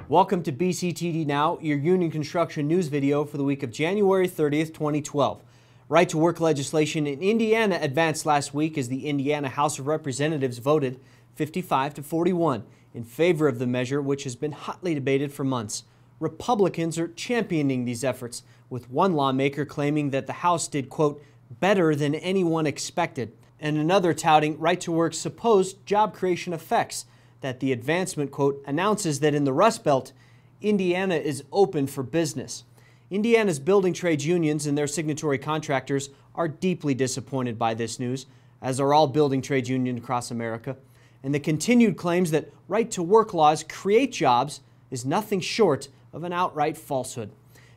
Welcome to BCTD Now, your union construction news video for the week of January 30th, 2012. Right-to-work legislation in Indiana advanced last week as the Indiana House of Representatives voted 55-41 in favor of the measure, which has been hotly debated for months. Republicans are championing these efforts, with one lawmaker claiming that the House did, quote, better than anyone expected, and another touting right-to-work's supposed job creation effects, that the advancement, quote, announces that in the Rust Belt, Indiana is open for business. Indiana's building trades unions and their signatory contractors are deeply disappointed by this news, as are all building trades unions across America. And the continued claims that right-to-work laws create jobs is nothing short of an outright falsehood.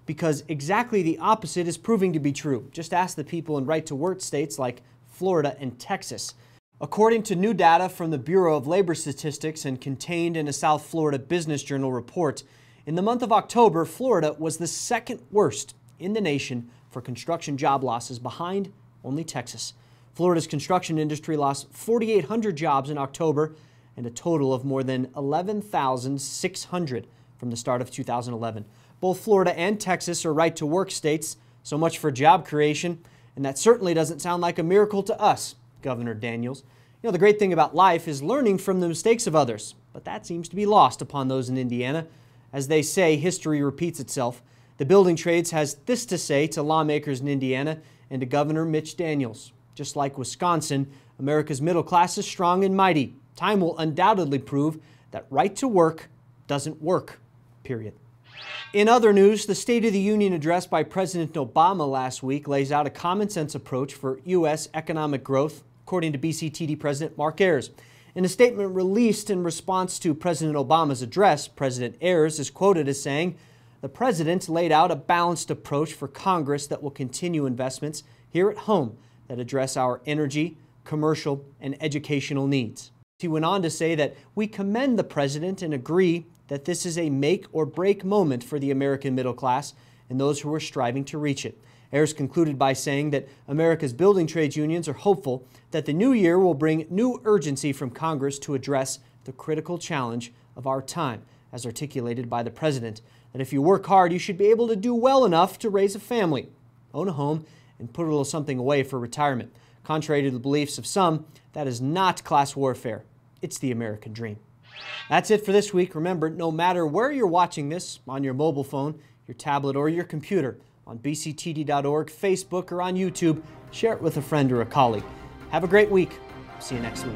Because exactly the opposite is proving to be true. Just ask the people in right-to-work states like Florida and Texas. According to new data from the Bureau of Labor Statistics and contained in a South Florida Business Journal report, in the month of October, Florida was the second worst in the nation for construction job losses, behind only Texas. Florida's construction industry lost 4,800 jobs in October and a total of more than 11,600 from the start of 2011. Both Florida and Texas are right-to-work states, so much for job creation, and that certainly doesn't sound like a miracle to us, Governor Daniels. You know, the great thing about life is learning from the mistakes of others, but that seems to be lost upon those in Indiana. As they say, history repeats itself. The building trades has this to say to lawmakers in Indiana and to Governor Mitch Daniels. Just like Wisconsin, America's middle class is strong and mighty. Time will undoubtedly prove that right to work doesn't work, period. In other news, the State of the Union address by President Obama last week lays out a common-sense approach for U.S. economic growth, according to BCTD President Mark Ayers. In a statement released in response to President Obama's address, President Ayers is quoted as saying, "The President laid out a balanced approach for Congress that will continue investments here at home that address our energy, commercial, and educational needs." He went on to say that we commend the President and agree that this is a make-or-break moment for the American middle class and those who are striving to reach it. Ayers concluded by saying that America's building trades unions are hopeful that the new year will bring new urgency from Congress to address the critical challenge of our time, as articulated by the President, that if you work hard, you should be able to do well enough to raise a family, own a home, and put a little something away for retirement. Contrary to the beliefs of some, that is not class warfare. It's the American dream. That's it for this week. Remember, no matter where you're watching this, on your mobile phone, your tablet, or your computer, on bctd.org, Facebook, or on YouTube, share it with a friend or a colleague. Have a great week. See you next week.